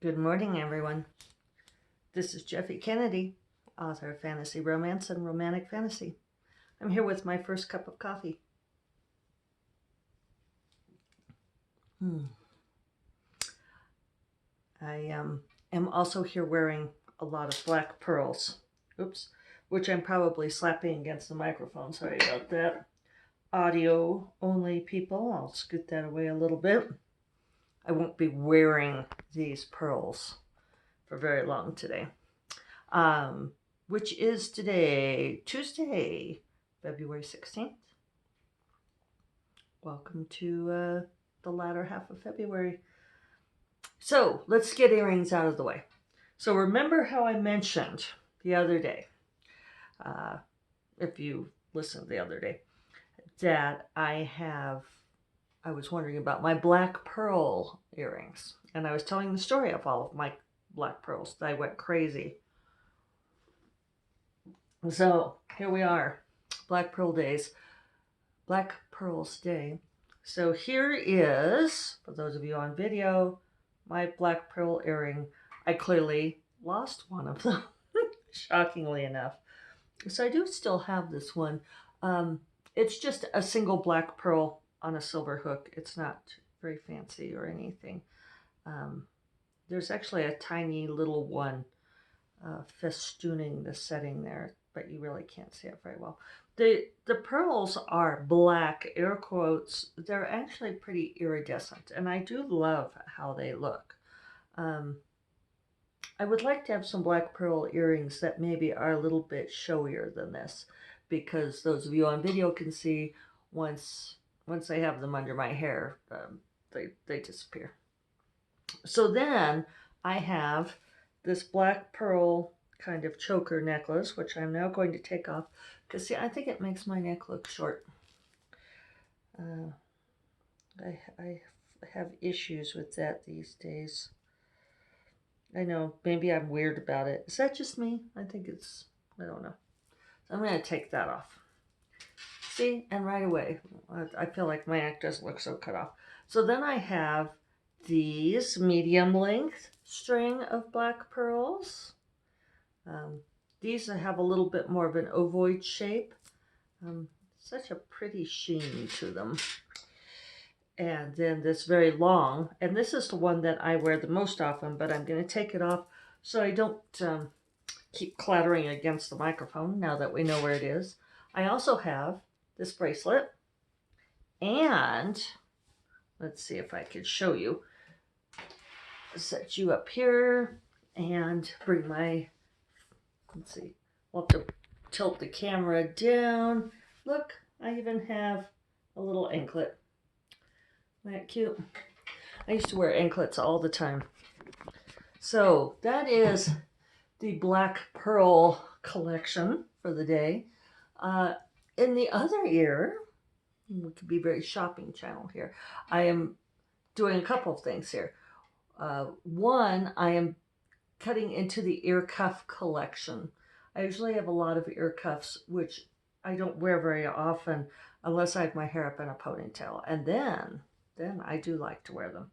Good morning, everyone. This is Jeffe Kennedy, author of fantasy romance and romantic fantasy. I'm here with my first cup of coffee. I am also here wearing a lot of black pearls. Oops, which I'm probably slapping against the microphone. Sorry about that. Audio only people. I'll scoot that away a little bit. I won't be wearing these pearls for very long today. Which is today, Tuesday, February 16th. Welcome to the latter half of February. So let's get earrings out of the way. So remember how I mentioned the other day, if you listened the other day, that I was wondering about my black pearl earrings. And I was telling the story of all of my black pearls that I went crazy. So here we are, Black Pearl Days, Black Pearls Day. So here is, for those of you on video, my black pearl earring. I clearly lost one of them, shockingly enough. So I do still have this one. It's just a single black pearl on a silver hook. It's not very fancy or anything. There's actually a tiny little one festooning the setting there, but you really can't see it very well. The pearls are black, air quotes. They're actually pretty iridescent, and I do love how they look. I would like to have some black pearl earrings that maybe are a little bit showier than this, because those of you on video can see once I have them under my hair, they disappear. So then I have this black pearl kind of choker necklace, which I'm now going to take off because, see, I think it makes my neck look short. I have issues with that these days. I know, maybe I'm weird about it. Is that just me? I think it's, I don't know. So I'm going to take that off. See, and right away, I feel like my neck doesn't look so cut off. So then I have these medium length string of black pearls. These have a little bit more of an ovoid shape. Such a pretty sheen to them. And then this very long, and this is the one that I wear the most often, but I'm going to take it off so I don't keep clattering against the microphone now that we know where it is. I also have this bracelet, and let's see if I can show you. Set you up here and bring my, let's see, we'll have to tilt the camera down. Look, I even have a little anklet. Isn't that cute? I used to wear anklets all the time. So that is the black pearl collection for the day. In the other ear, we could be very shopping channel here. I am doing a couple of things here. One, I am cutting into the ear cuff collection. I usually have a lot of ear cuffs, which I don't wear very often unless I have my hair up in a ponytail. And then I do like to wear them.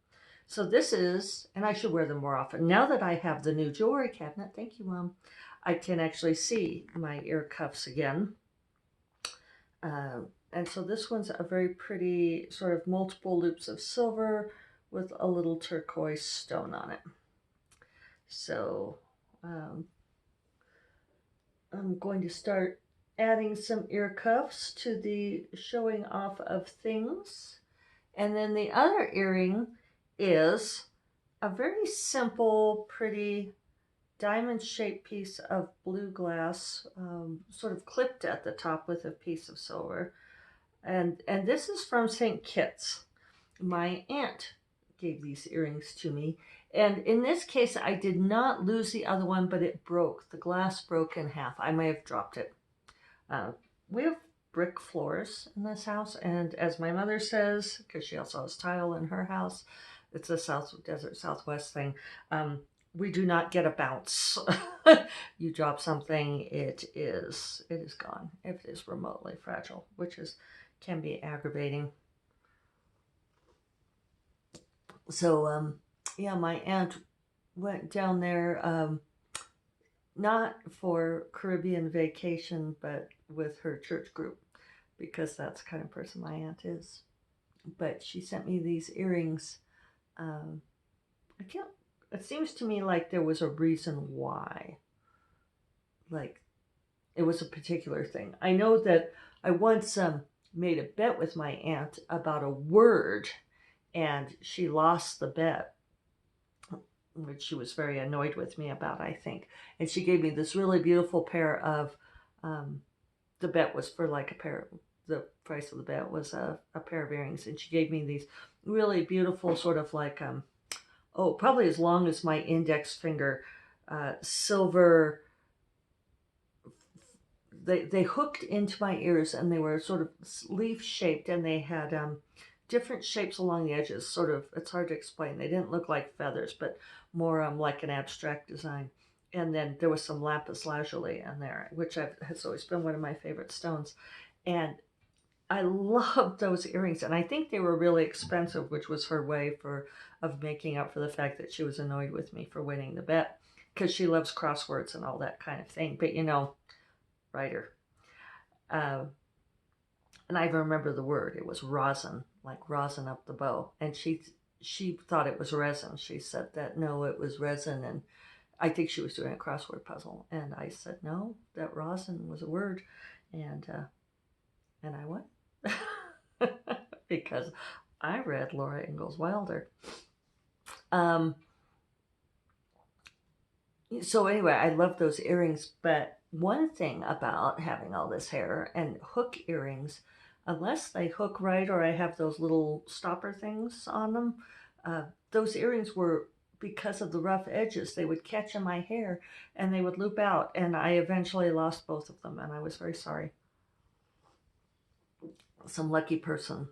So this is, and I should wear them more often. Now that I have the new jewelry cabinet, thank you, Mom, I can actually see my ear cuffs again. And so this one's a very pretty sort of multiple loops of silver with a little turquoise stone on it. So I'm going to start adding some ear cuffs to the showing off of things. And then the other earring is a very simple, pretty diamond-shaped piece of blue glass, sort of clipped at the top with a piece of silver. And this is from St. Kitts. My aunt gave these earrings to me. And in this case, I did not lose the other one, but it broke. The glass broke in half. I may have dropped it. We have brick floors in this house, and as my mother says, because she also has tile in her house, it's a desert Southwest thing, we do not get a bounce. You drop something, it is gone if it is remotely fragile, which can be aggravating. So yeah, my aunt went down there, not for Caribbean vacation, but with her church group, because that's the kind of person my aunt is. But she sent me these earrings. Um, I can't. It seems to me like there was a reason why. Like it was a particular thing. I know that I once made a bet with my aunt about a word, and she lost the bet, which she was very annoyed with me about, I think. And she gave me this really beautiful pair of, um, the bet was for like a pair, the price of the bet was a pair of earrings. And she gave me these really beautiful, sort of like, oh, probably as long as my index finger, silver. They hooked into my ears, and they were sort of leaf shaped, and they had different shapes along the edges. Sort of, it's hard to explain. They didn't look like feathers, but more like an abstract design. And then there was some lapis lazuli in there, which has always been one of my favorite stones. And I loved those earrings, and I think they were really expensive, which was her way of making up for the fact that she was annoyed with me for winning the bet, because she loves crosswords and all that kind of thing. But writer. Uh, and I remember the word. It was rosin, like rosin up the bow. And she thought it was resin. She said that no, it was resin, and I think she was doing a crossword puzzle. And I said no, that rosin was a word, and I won because I read Laura Ingalls Wilder. Um, so anyway, I love those earrings, but one thing about having all this hair and hook earrings, unless they hook right or I have those little stopper things on them, uh, those earrings were, because of the rough edges, they would catch in my hair and they would loop out, and I eventually lost both of them, and I was very sorry. Some lucky person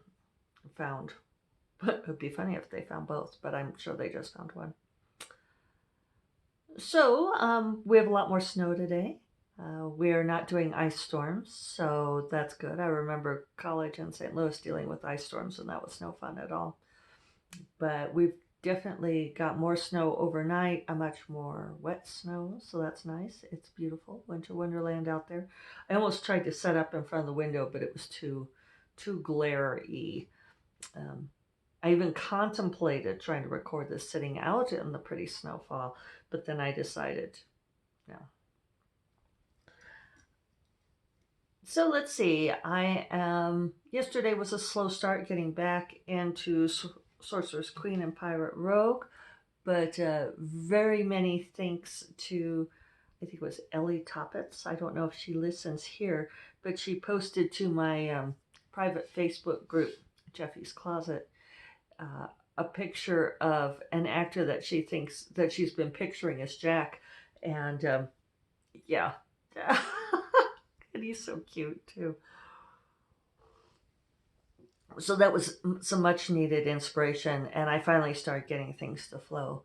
found. It would be funny if they found both, but I'm sure they just found one. So we have a lot more snow today. We are not doing ice storms, so that's good. I remember college in St. Louis dealing with ice storms, and that was no fun at all. But we've definitely got more snow overnight, a much more wet snow, so that's nice. It's beautiful, winter wonderland out there. I almost tried to set up in front of the window, but it was too glare-y. Um, I even contemplated trying to record this sitting out in the pretty snowfall, but then I decided no. So let's see. Yesterday was a slow start getting back into Sorcerer's Queen and Pirate Rogue, but very many thanks to, I think it was Ellie Toppets. I don't know if she listens here, but she posted to my private Facebook group, Jeffy's Closet, a picture of an actor that she thinks that she's been picturing as Jack, and yeah, and he's so cute too. So that was some much needed inspiration, and I finally started getting things to flow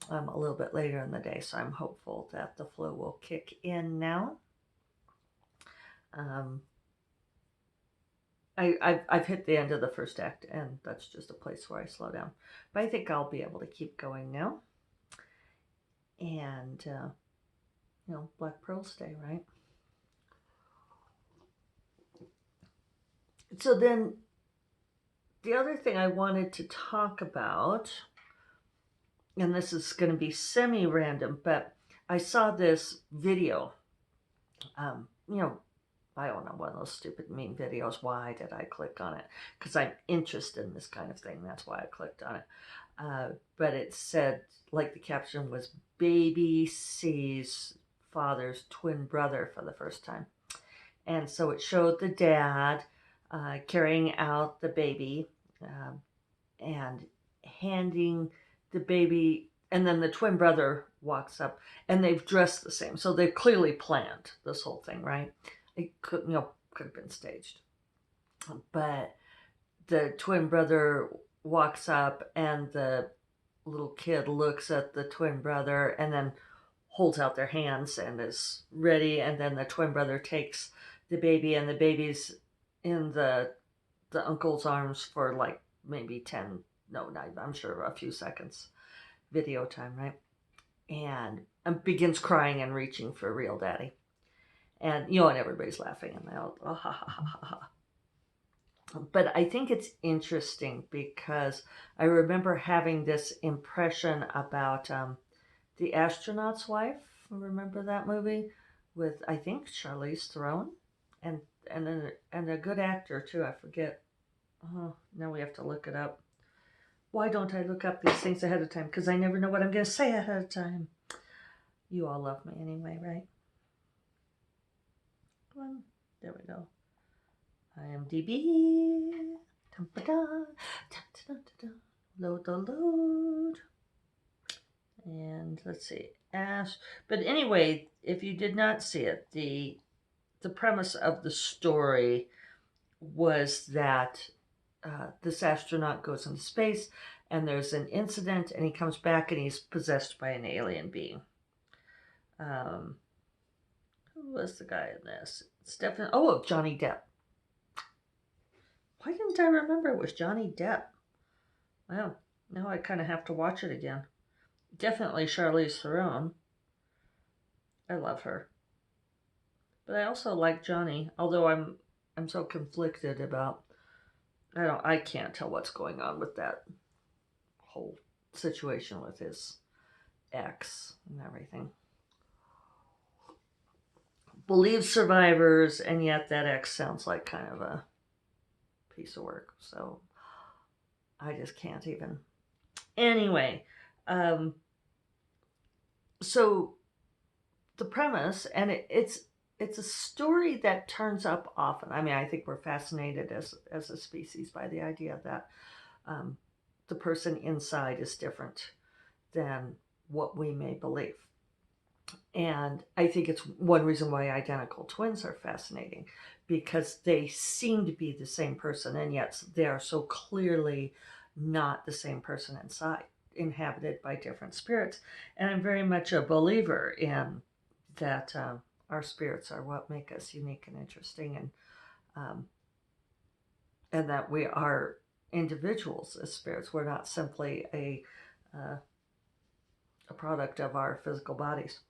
a little bit later in the day. So I'm hopeful that the flow will kick in now. Um, I've hit the end of the first act, and that's just a place where I slow down. But I think I'll be able to keep going now. And Black Pearls Day, right? So then, the other thing I wanted to talk about, and this is going to be semi-random, but I saw this video. Um, you know, I don't know, one of those stupid meme videos. Why did I click on it? Because I'm interested in this kind of thing. That's why I clicked on it. But it said, like the caption was, baby sees father's twin brother for the first time. And so it showed the dad carrying out the baby and handing the baby, and then the twin brother walks up, and they've dressed the same. So they've clearly planned this whole thing, right? It could have been staged. But the twin brother walks up, and the little kid looks at the twin brother and then holds out their hands and is ready. And then the twin brother takes the baby, and the baby's in the uncle's arms for like maybe 10, no, not, I'm sure a few seconds video time, right? and begins crying and reaching for real daddy. And, you know, and everybody's laughing and they all, oh, ha, ha, ha, ha, ha. But I think it's interesting because I remember having this impression about The Astronaut's Wife. Remember that movie with, I think, Charlize Theron and and a good actor too. I forget. Oh, now we have to look it up. Why don't I look up these things ahead of time? Because I never know what I'm going to say ahead of time. You all love me anyway, right? Come on. There we go. IMDb. Load the load. And let's see. But anyway, if you did not see it, the premise of the story was that this astronaut goes into space and there's an incident and he comes back and he's possessed by an alien being. Who was the guy in this? It's definitely, Johnny Depp. Why didn't I remember it was Johnny Depp? Well, now I kind of have to watch it again. Definitely Charlize Theron. I love her. But I also like Johnny, although I'm so conflicted about I can't tell what's going on with that whole situation with his ex and everything. Believes survivors, and yet that ex sounds like kind of a piece of work. So I just can't even. Anyway, so the premise, and it's a story that turns up often. I mean, I think we're fascinated as a species by the idea that the person inside is different than what we may believe. And I think it's one reason why identical twins are fascinating, because they seem to be the same person, and yet they are so clearly not the same person inside, inhabited by different spirits. And I'm very much a believer in that our spirits are what make us unique and interesting, and that we are individuals as spirits. We're not simply a product of our physical bodies.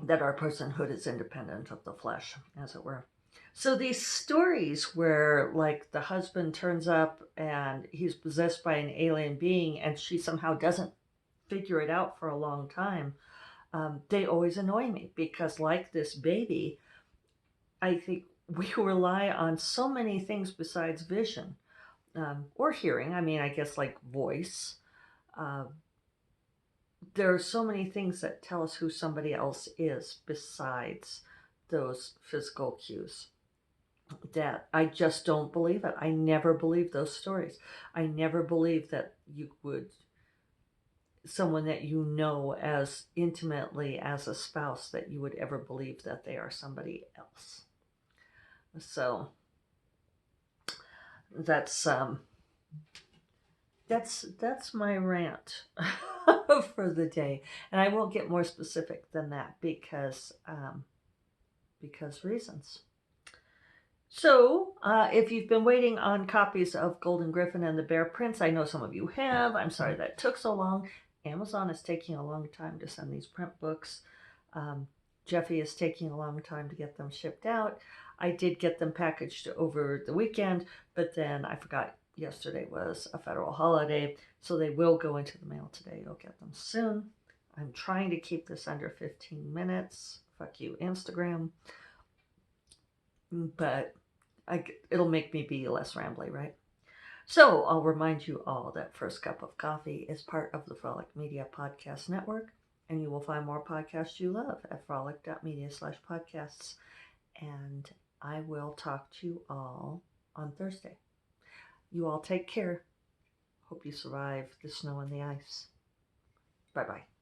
That our personhood is independent of the flesh, as it were. So these stories where, like, the husband turns up and he's possessed by an alien being and she somehow doesn't figure it out for a long time, they always annoy me, because, like this baby, I think we rely on so many things besides vision or hearing. I mean, I guess like voice. There are so many things that tell us who somebody else is besides those physical cues that I just don't believe it. I never believe those stories. I never believe that you would, someone that you know as intimately as a spouse, that you would ever believe that they are somebody else. So that's my rant for the day, and I won't get more specific than that because reasons. So, if you've been waiting on copies of Golden Griffin and the Bear Prince, I know some of you have. I'm sorry that it took so long. Amazon is taking a long time to send these print books. Jeffy is taking a long time to get them shipped out. I did get them packaged over the weekend, but then I forgot yesterday was a federal holiday, so they will go into the mail today. You'll get them soon. I'm trying to keep this under 15 minutes. Fuck you, Instagram. But it'll make me be less rambly, right? So I'll remind you all that First Cup of Coffee is part of the Frolic Media Podcast Network, and you will find more podcasts you love at frolic.media/podcasts. And I will talk to you all on Thursday. You all take care. Hope you survive the snow and the ice. Bye-bye.